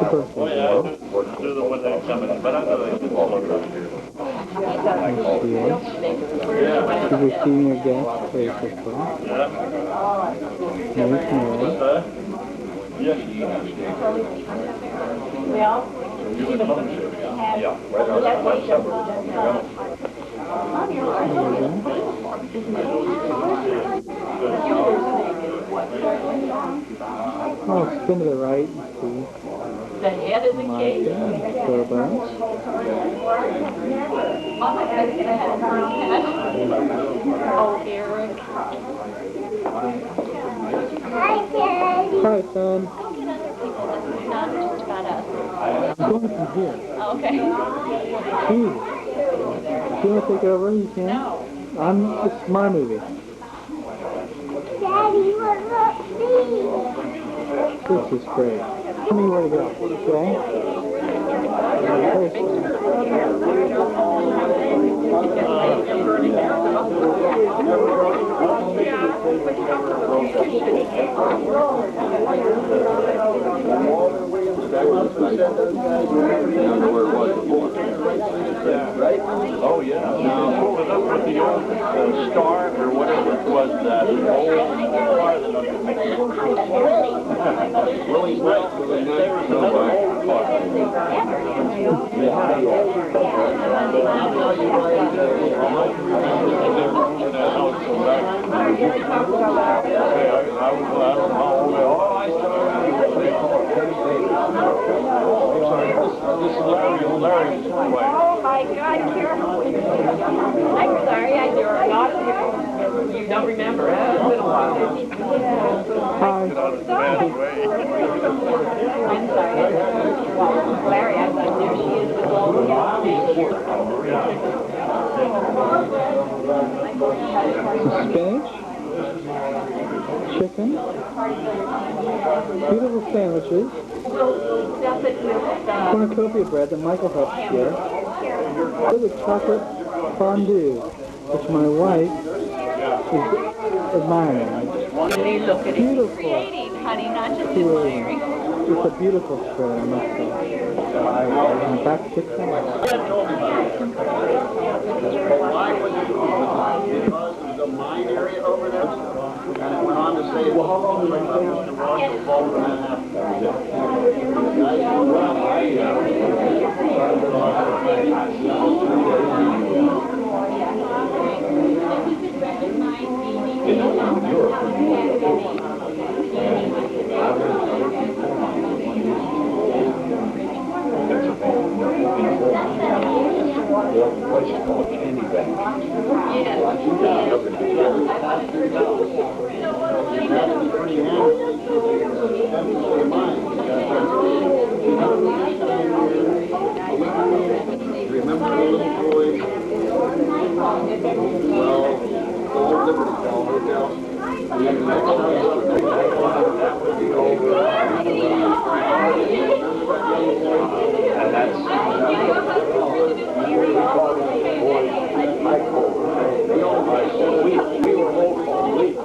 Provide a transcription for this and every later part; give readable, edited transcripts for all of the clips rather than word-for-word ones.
Oh yeah, do the one that coming, but I'm going to do all of them. She's receiving your guest graciously. Nice marriage. Yes. Well, You were home, yeah, right outside supper. Oh, spin to the right and see. the head of the cake. Oh, Eric. Hi, son. Not just about us. I'm going from here. Oh, okay. Jesus. If you want to take over, you can. No. This is my movie. Daddy, what about me? This is great. Tell me where to go, okay? First, Right? Oh yeah. Now pull it up with the old star or whatever it was, that old car that Willie's nice. There was another old car. This is Larry's way. Oh my God, careful. I'm sorry, you're not here. You don't remember, huh? It's been a while. hi. I'm sorry. Larry, I thought there she is with all the Some spinach, chicken, beautiful sandwiches, cornucopia bread that Michael helped share, with chocolate fondue, which my wife is admiring. Look at it. Beautiful. Creating, honey, not just Creating. admiring. It's a beautiful spread, I must say. And back to kitchen. Because of the mine area over there, and it went on to say, well, how long did it take to wash the bulb and then after Remember the little boy? Well, the old Liberty Bell Hotel. And then the next house that would be over. And that's we were all called Lee.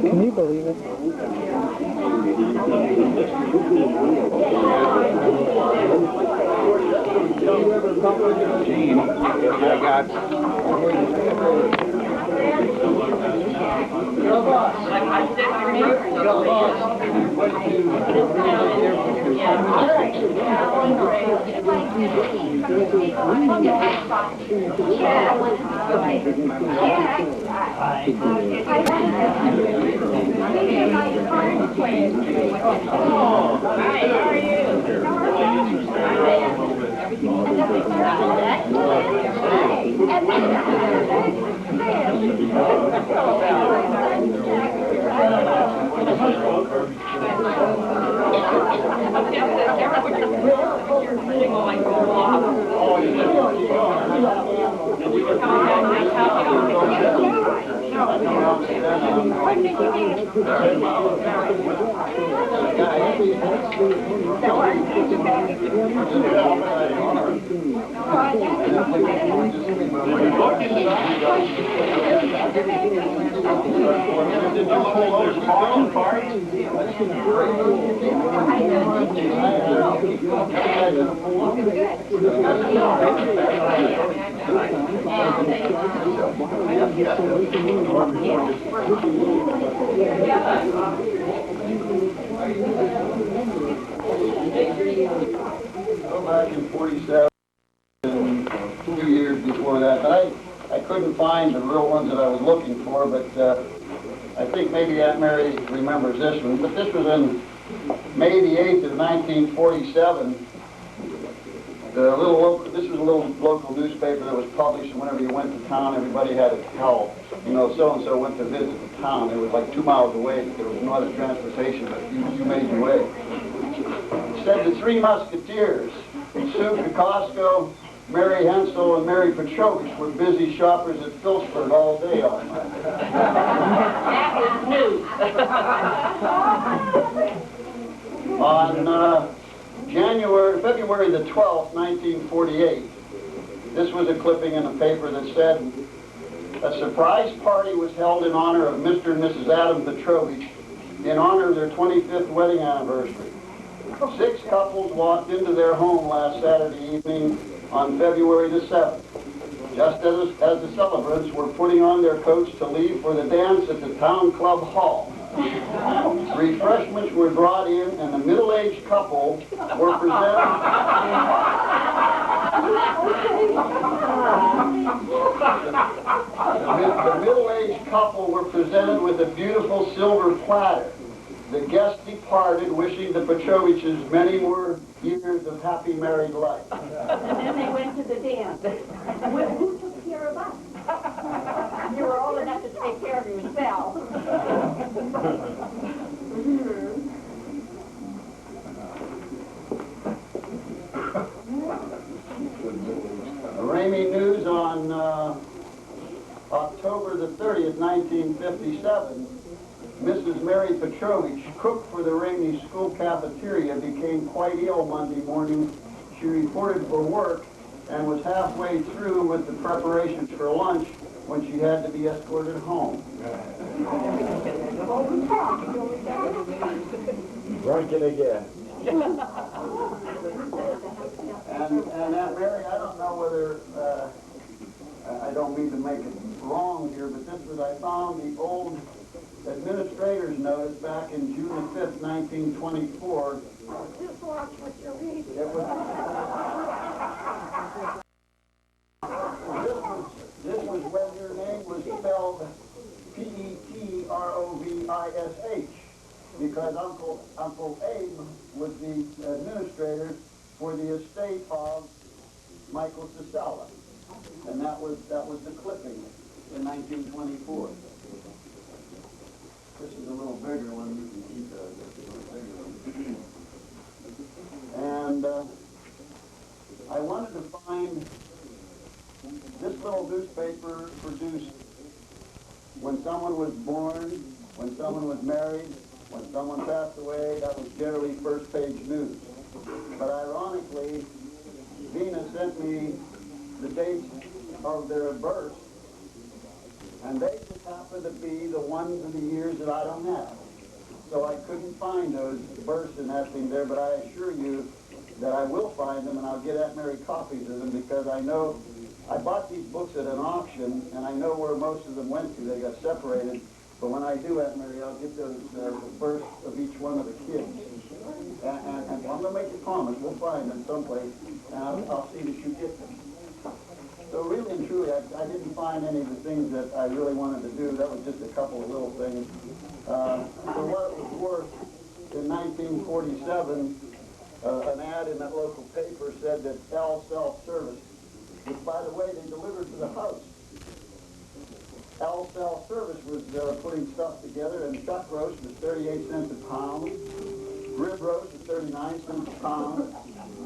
Can you believe it? Gene, I got. Did you pull those calling cards? Back in 47, and a few years before that, but I couldn't find the real ones that I was looking for, but I think maybe Aunt Mary remembers this one. But this was in May the 8th of 1947. This was a little local newspaper that was published, and whenever you went to town, everybody had to tell, you know, so-and-so went to visit the town. It was like 2 miles away, but there was no other transportation, but you made your way. It said the Three Musketeers, Sue Kokosko, Mary Hensel, and Mary Petrovich were busy shoppers at Phillipsburg all day on Monday. On February the 12th, 1948, this was a clipping in a paper that said, a surprise party was held in honor of Mr. and Mrs. Adam Petrovich in honor of their 25th wedding anniversary. 6 couples walked into their home last Saturday evening on February the 7th, just as the celebrants were putting on their coats to leave for the dance at the town club hall. Refreshments were brought in, and the middle-aged couple were presented. The middle-aged couple were presented with a beautiful silver platter. The guests departed, wishing the Petroviches many more years of happy married life. And then they went to the dance. Who took care of us? You were old enough to take care of yourself. Raimi News on October the 30th, 1957. Mrs. Mary Petrovich, cook for the Raimi school cafeteria, became quite ill Monday morning. She reported for work and was halfway through with the preparations for lunch when she had to be escorted home. Drunken again. And Aunt Mary, I don't know whether, I don't mean to make it wrong here, but this was, I found the old administrator's notice back in June the 5th, 1924. Just watch what you're reading. This was when your name was spelled Petrovich, because Uncle Abe was the administrator for the estate of Michael Sisella, and that was the clipping in 1924. This is a little bigger one. You can keep a little bigger one. And I wanted to find this little newspaper produced when someone was born, when someone was married, when someone passed away. That was generally first page news. But ironically, Vina sent me the dates of their births, and they just happen to be the ones of the years that I don't have. So I couldn't find those births and that thing there, but I assure you that I will find them, and I'll get Aunt Mary copies of them, because I know I bought these books at an auction, and I know where most of them went to. They got separated. But when I do, Aunt Mary, I'll get those the births of each one of the kids. And I'm going to make a promise. We'll find them someplace, and I'll see that you get them. So really and truly, I didn't find any of the things that I really wanted to do. That was just a couple of little things. For what it was worth, in 1947, an ad in that local paper said that L Self-Service, which, by the way, they delivered to the house. L Self-Service was putting stuff together, and chuck roast was 38 cents a pound, rib roast was 39 cents a pound,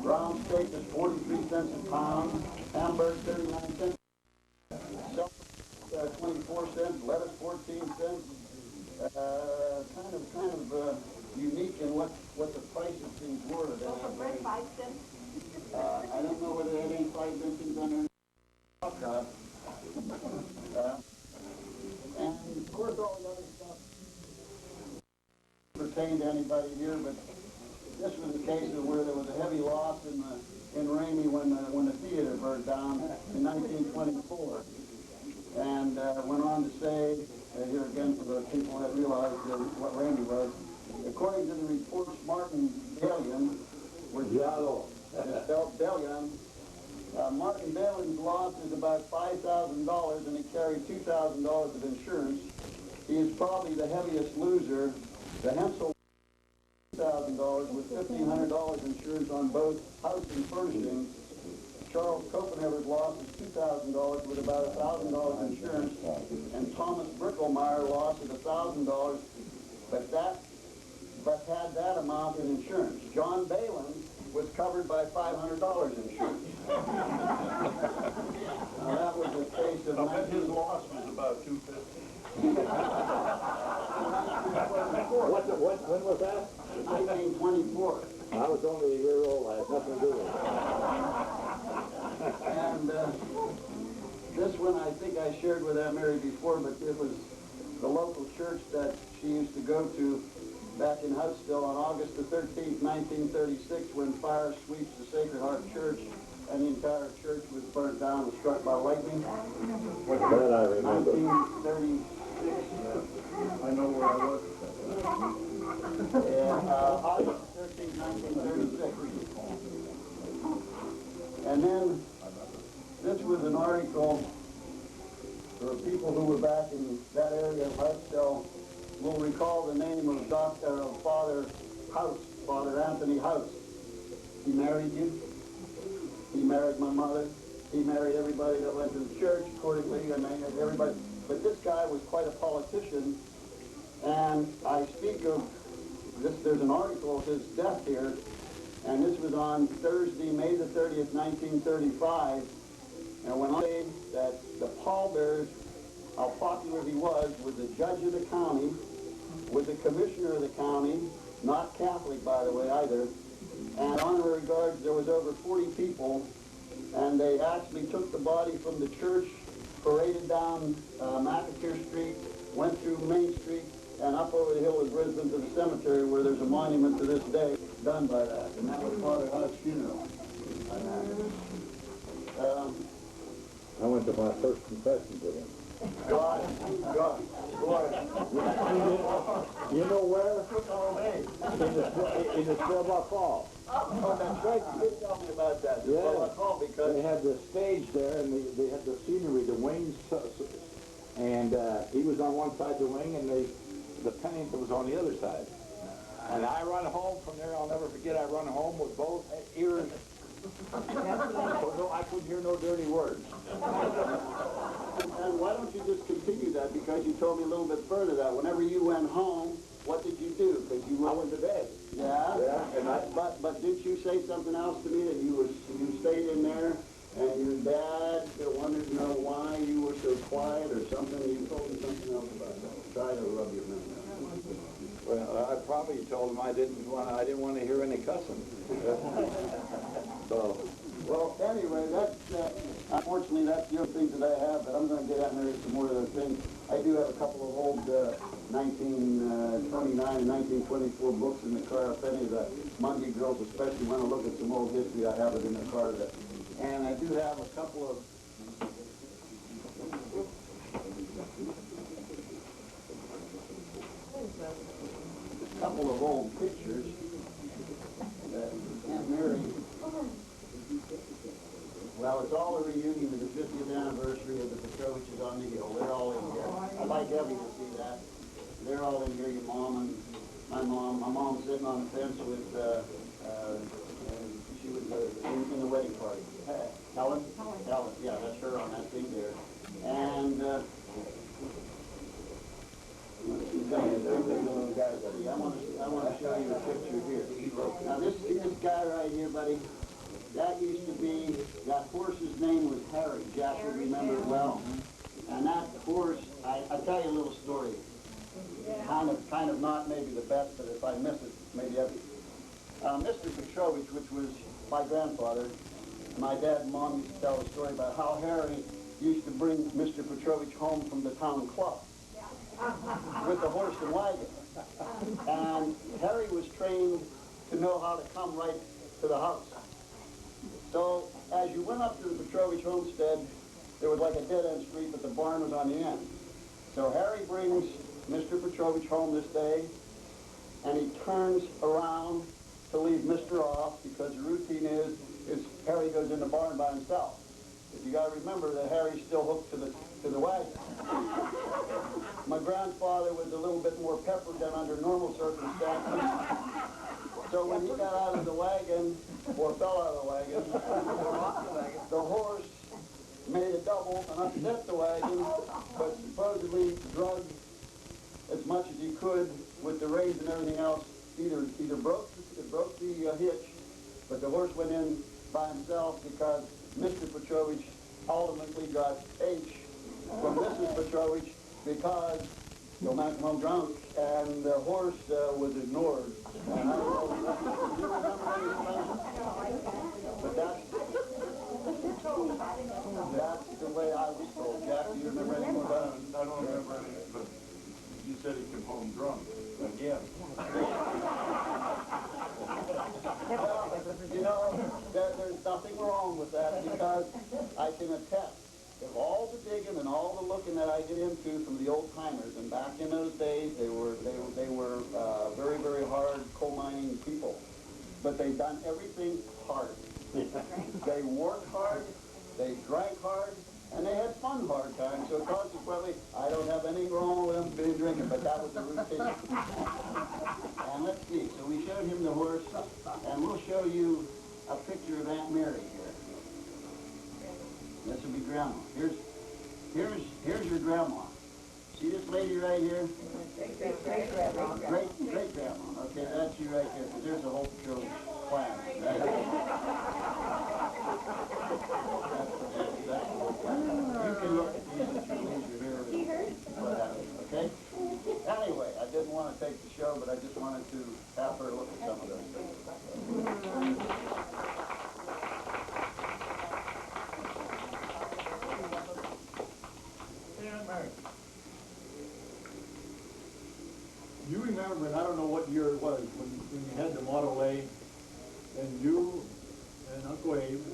brown steak was 43 cents a pound, hamburger 39 cents, salt 24 cents, lettuce 14 cents. Kind of unique in what the price of things were. Bread 5 cents. I don't know whether that ain't 5 cents under. course, all the other stuff pertained to anybody here, but this was a case of where there was a heavy loss in Ramey when the theater burned down in 1924. And went on to say, here again for the people that realized what Ramey was, according to the reports, Martin Balian, which is spelled Balian, Martin Balin's loss is about $5,000 and he carried $2,000 of insurance. He is probably the heaviest loser. The Hensel $2,000 with $1,500 insurance on both house and furnishings. Charles Copenhaver's loss is $2,000 with about $1,000 insurance, and Thomas Bricklemeyer lost is $1,000, but had that amount in insurance. John Balin was covered by $500 insurance. Now that was a case of. I bet his loss was about $250. When was that? 1924. I was only a year old. I had nothing to do with it. And this one I think I shared with Aunt Mary before, but it was the local church that she used to go to back in Huntsville on August the 13th, 1936, when fire sweeps the Sacred Heart Church and the entire church was burnt down and struck by lightning. That I remember. 1936. I know where I was. August 13th, 1936. And then this was an article for people who were back in that area of Huntsville will recall the name of Father House, Father Anthony House. He married you. He married my mother. He married everybody that went to the church accordingly, and everybody. But this guy was quite a politician, and I speak of this. There's an article of his death here, and this was on Thursday, May the 30th, 1935. And when I say that the pallbearers, how popular he was the judge of the county, was the commissioner of the county, not Catholic, by the way, either. And honorary guards, there was over 40 people, and they actually took the body from the church, paraded down McAteer Street, went through Main Street, and up over the hill of Brisbane to the cemetery where there's a monument to this day done by that. And that was Father Hunt's funeral. I went to my first confession with him. God, boy. You know where? Oh, hey. In the Squawbuck Hall. Oh, that's right. You did tell me about that. The Squawbuck Hall, because They had the stage there, and they had the scenery, the wings, and he was on one side of the wing, and the pennant was on the other side. And I run home from there. I'll never forget. I run home with both ears. So I couldn't hear no dirty words. And why don't you just continue that? Because you told me a little bit further that whenever you went home, what did you do? Because you I went to bed. Yeah. Yeah, and But didn't you say something else to me that you stayed in there and your dad wanted to know why you were so quiet or something? You told me something else about that. Try to rub your memory. Well, I probably told him I didn't want to hear any cussing. So, well, anyway, that's unfortunately that's the only things that I have. But I'm going to get out there some more of those things. I do have a couple of old 1929 and 1924 books in the car. If any of the Monday girls especially want to look at some old history, I have it in the car. And I do have a couple of old pictures that Aunt Mary. Well, it's all a reunion of the 50th anniversary of the Petroviches on the hill. They're all in here. I'd like Evie to see that. They're all in here, your mom and my mom. My mom's sitting on the fence with, she was in the wedding party. Helen? Helen, yeah, that's her on that thing there. And, I want to show you a picture here. Now this guy right here, buddy, that used to be, that horse's name was Harry. Jack would remember it well. And that horse, I'll tell you a little story. Kind of not maybe the best, but if I miss it, maybe every. Mr. Petrovich, which was my grandfather, my dad and mom used to tell a story about how Harry used to bring Mr. Petrovich home from the town club. with the horse and wagon. And Harry was trained to know how to come right to the house. So as you went up to the Petrovich homestead, there was like a dead-end street, but the barn was on the end. So Harry brings Mr. Petrovich home this day, and he turns around to leave Mr. off, because the routine is Harry goes in the barn by himself. But you got to remember that Harry's still hooked to the wagon. My grandfather was a little bit more peppered than under normal circumstances. So when he got out of the wagon, or fell out of the wagon, the horse made a double and upset the wagon, but supposedly drugged as much as he could with the reins and everything else. Either broke the hitch, but the horse went in by himself because Mr. Petrovich ultimately got H from Mrs. Petrovich because the man came home drunk and the horse was ignored. And I don't know, do you remember any information? But that's the way I was told. Jack, do you remember any more about it? I don't remember anything, but you said he came home drunk again. Well, you know, there's nothing wrong with that, because I can attest that all the digging and all the looking that I get into from the old timers, and back in those days, they were very, very hard coal mining people, but they done everything hard. They worked hard, they drank hard, and they had fun hard times. So consequently, I don't have anything wrong with them being drinking, but that was the routine. And let's see, so we showed him the horse, and we'll show you a picture of Aunt Mary here. This will be Grandma. Here's your grandma. See this lady right here? Great-grandma. Great-grandma. Okay, that's you right there, because there's a whole Petrovich clan. Right? You can look at these at your leisure here. What happens, okay? Anyway, I didn't want to take the show, but I just wanted to have her look at some of those things. You remember, and I don't know what year it was, when you had the Model A, and you and Uncle Abe,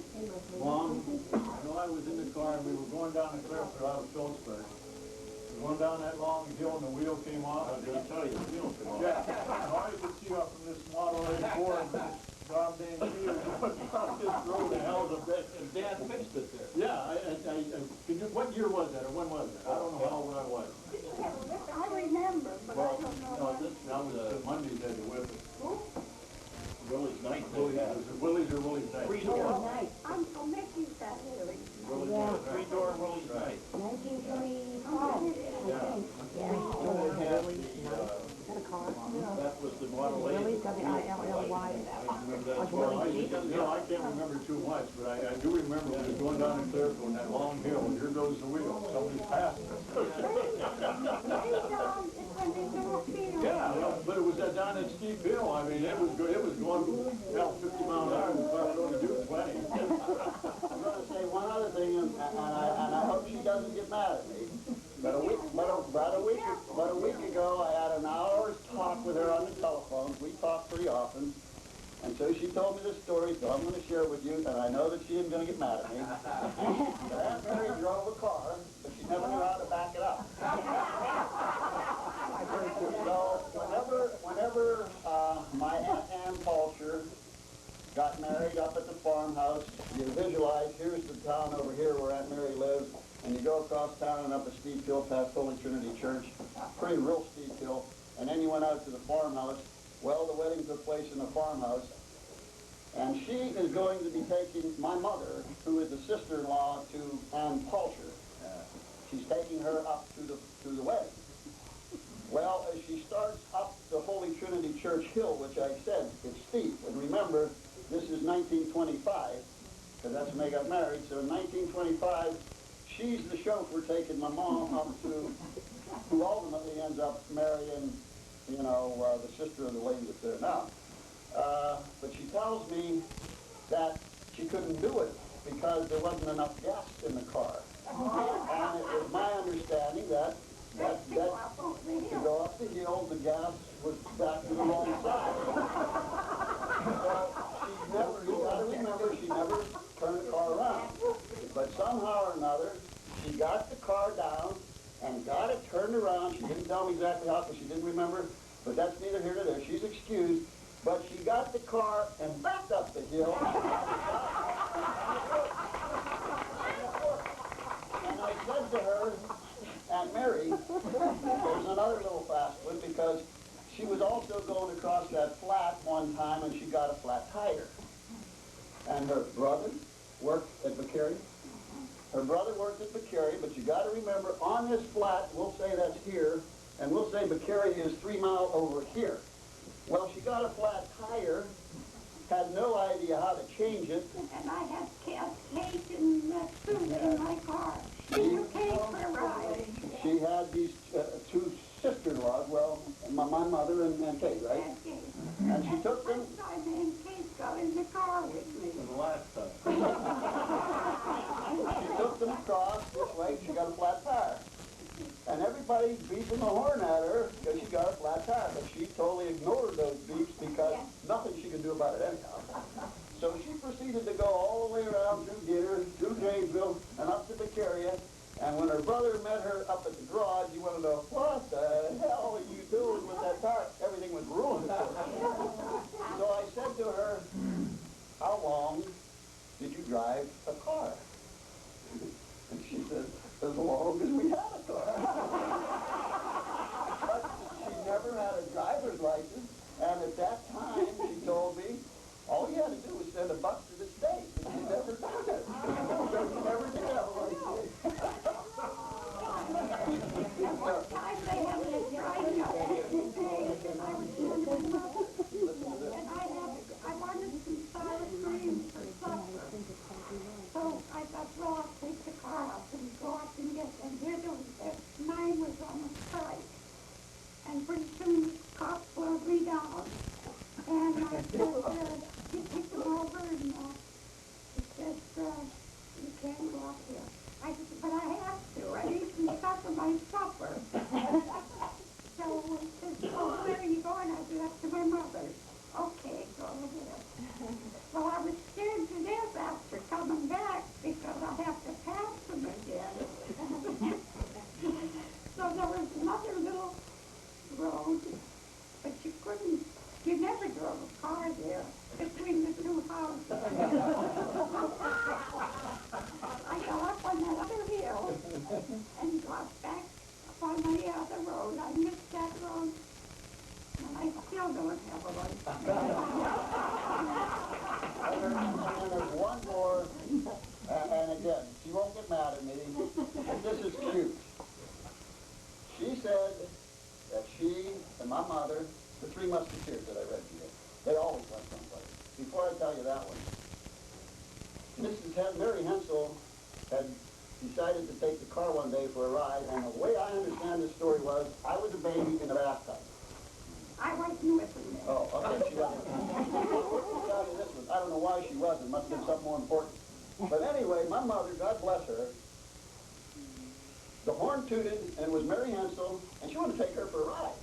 Mom, I was in the car, and we were going down the cliff out of Phillipsburg. We were going down that long hill, and the wheel came off. I was going to tell you, the wheel came off. Yeah, and all you could see up from this Model A Ford, this goddamn field, across this road, the hell of a bit. And Dad fixed it there. Yeah, can you, what year was that, or when was it? I don't know how old I was. I remember, but I don't know. That was Monday's had to whip it. Willie's night. Was it Willie's or Willie's night? Three-door. Uncle Mickey's that Harry. Three-door Willie's night. 1925. That was the Model A. Willie, W-I-L-L-Y. I can't remember too much, but I do remember we were going down the cliff on that long hill, and here goes the wheel. Somebody's passing us. Yeah, but it was down that steep hill. I mean, it was going 50 miles an hour. The car was only doing 20. I'm going to say one other thing, and I hope she doesn't get mad at me. But about a week ago, I had an hour's talk with her on the telephone. We talk pretty often. And so she told me this story, so I'm going to share it with you, and I know that she isn't going to get mad at me. Aunt Mary drove a car, but she never knew how to back it up. So whenever my Aunt Ann Palsher got married up at the farmhouse, you visualize, here's the town over here where Aunt Mary lives, and you go across town and up a steep hill past Holy Trinity Church, pretty real steep hill, and then you went out to the farmhouse. Well, the wedding took place in the farmhouse, and she is going to be taking my mother, who is the sister-in-law to Ann Palsher. She's taking her up to the wedding. Well, as she starts up the Holy Trinity Church hill, which I said, it's steep, and remember, this is 1925, because that's when they got married, so in 1925, she's the chauffeur taking my mom up to, who ultimately ends up marrying, the sister of the lady that's there now. But she tells me that she couldn't do it because there wasn't enough gas in the car. And it was my understanding that That's to go up over the To hill. go up the hill, the gas was back to the wrong side. So you gotta remember, she never turned the car around. But somehow or another, she got the car down and got it turned around. She didn't tell me exactly how, because she didn't remember, but that's neither here nor there. She's excused. But she got the car and backed up the hill. And I said to her, Aunt Mary, there's another little fast one, because she was also going across that flat one time and she got a flat tire. And her brother worked at Bacary. Her brother worked at Bacary, but you got to remember, on this flat, we'll say that's here, and we'll say Bacary is 3 miles over here. Well, she got a flat tire, had no idea how to change it. And I had cake and food in my car. And you came for a ride. She had these two sister-in-laws, well, my mother and Kate, right? And cake. And she took them. One time me and Kate got in the car with me. The last time. She took them across this way, she got a flat tire. And everybody beeping the horn at her because she got a flat tire, but she totally ignored those beeps because nothing she could do about it anyhow. So she proceeded to go all the way around through Gator, through Janesville, and up to Becaria. And when her brother met her up at the garage, you want to know, what the hell are you doing with that tire? Everything was ruined for her. So I said to her, how long did you drive a car? And she said, as long as we had a car. But she never had a driver's license, and at that time, she told me, all you had to do was send $1 to the state. And she never did it. So she never did have a license. And one time they had me driving up the day, and I was doing the mother. And I wanted some sour cream for supper. So I thought, well, I'll take the car out and go up and get, and here the 9 was on the strike. And pretty soon the cop slowed me down. And I said, he picked him over and he said, you can't go up here. I said, but I have to. I need some stuff for my supper. So he says, oh, where are you going? I said, up to my mother's. Okay, go ahead. Well, I was scared to death after coming back because I have to pass them again. So there was another little road, but you never drove a car there between the two houses. I got up on that other hill and got back up on the other road. I missed that road. And I still don't have a license. And there's one more, and again, she won't get mad at me, but this is cute. She said that she and my mother, the 3 Musketeers that I read to you, they always went someplace. Before I tell you that one, Mary Hensel had decided to take the car one day for a ride, and the way I understand this story was, I was a baby in a bathtub. I wasn't with them then. Oh, okay, she wasn't. I'll tell you this one. I don't know why she wasn't. Must have been something more important. But anyway, my mother, God bless her, the horn tooted, and it was Mary Hensel, and she wanted to take her for a ride.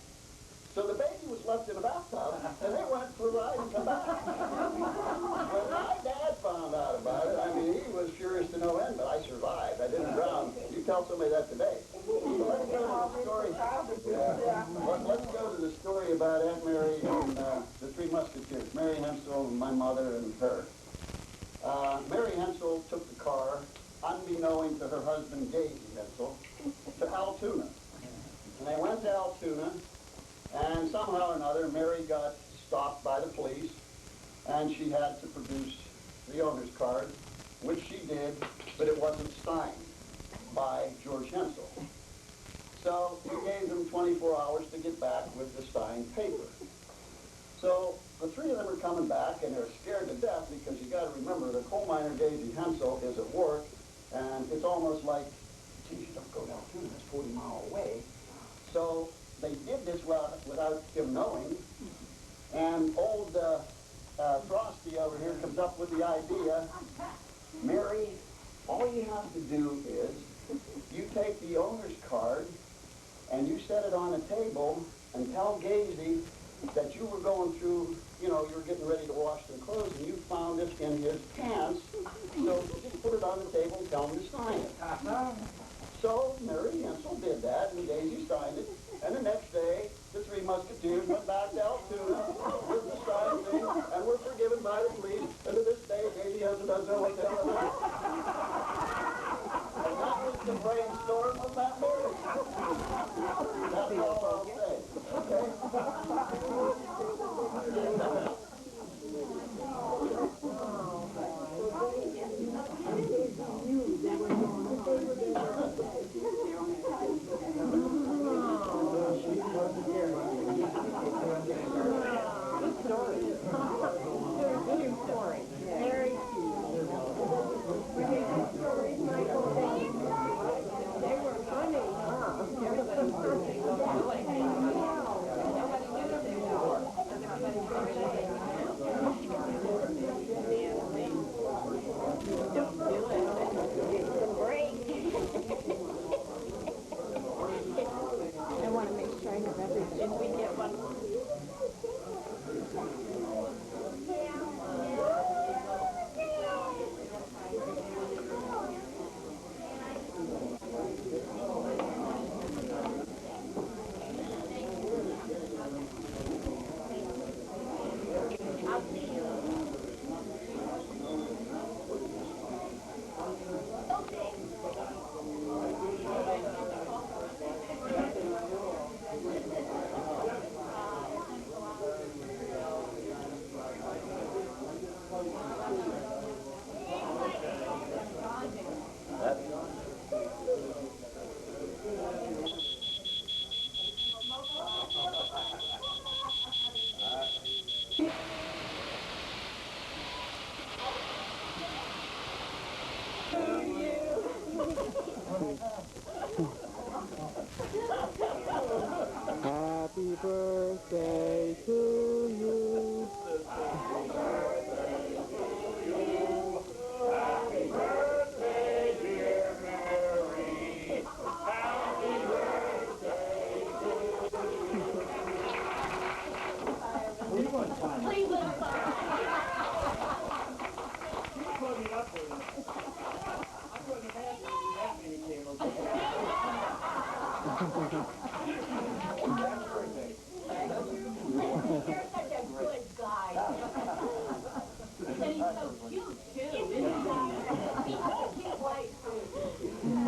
So the baby was left in a bathtub, and they went for a ride and come back. When my dad found out about it, I mean, he was furious to no end, but I survived. I didn't drown. You tell somebody that today. So let's go to the story. Let's go to the story about Aunt Mary and the 3 Musketeers, Mary Hensel, my mother, and her. Mary Hensel took the car, unbeknown to her husband, Daisy Hensel, to Altoona. And they went to Altoona, and somehow or another, Mary got stopped by the police, and she had to produce the owner's card, which she did, but it wasn't signed by George Hensel. So we gave them 24 hours to get back with the signed paper. So the 3 of them are coming back, and they're scared to death because you got to remember the coal miner Daisy Hensel is at work, and it's almost like, geez, you don't go down Altoona, that's 40 miles away. So they did this without him knowing, and old Frosty over here comes up with the idea, Mary, all you have to do is you take the owner's card and you set it on a table and tell Gazy that you were going through, you know, you were getting ready to wash some clothes and you found it in his pants, so just put it on the table and tell him to sign it. So Mary Ansel did that, and Daisy signed it, and the next day, the Three Musketeers went back to Altoona with the signed thing, and were forgiven by the police, and to this day, Daisy hasn't done so what the hell it is. And that was the brainstorm of that marriage. That's all I'll say, okay? Happy birthday to you.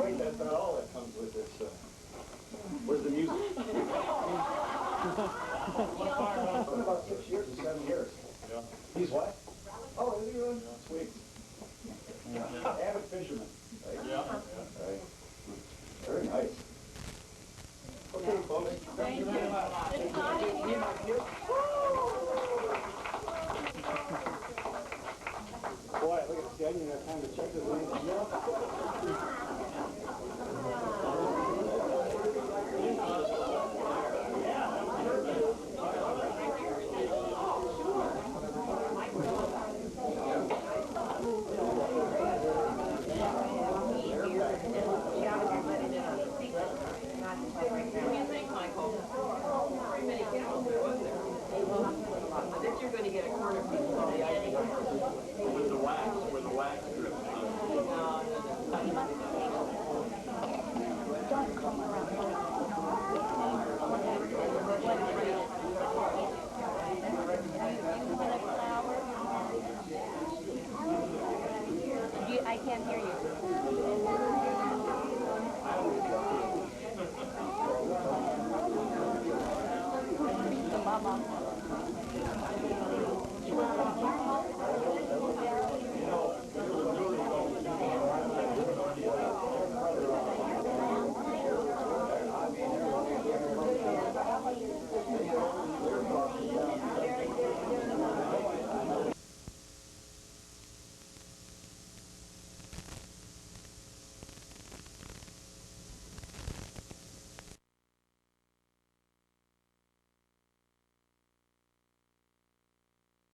Wait, that's not all that comes with this. Where's the music? About 6 years or 7 years. Yeah. He's what? Oh, is he really? Sweet. Avid fisherman. Right? Yeah. Right. Very nice. Okay, folks. Thank you very much. Boy, look at the schedule. You have time to check this thing. You're going to get a corner piece of the icing. With the wax, where the wax drips. I can't hear you. Mama.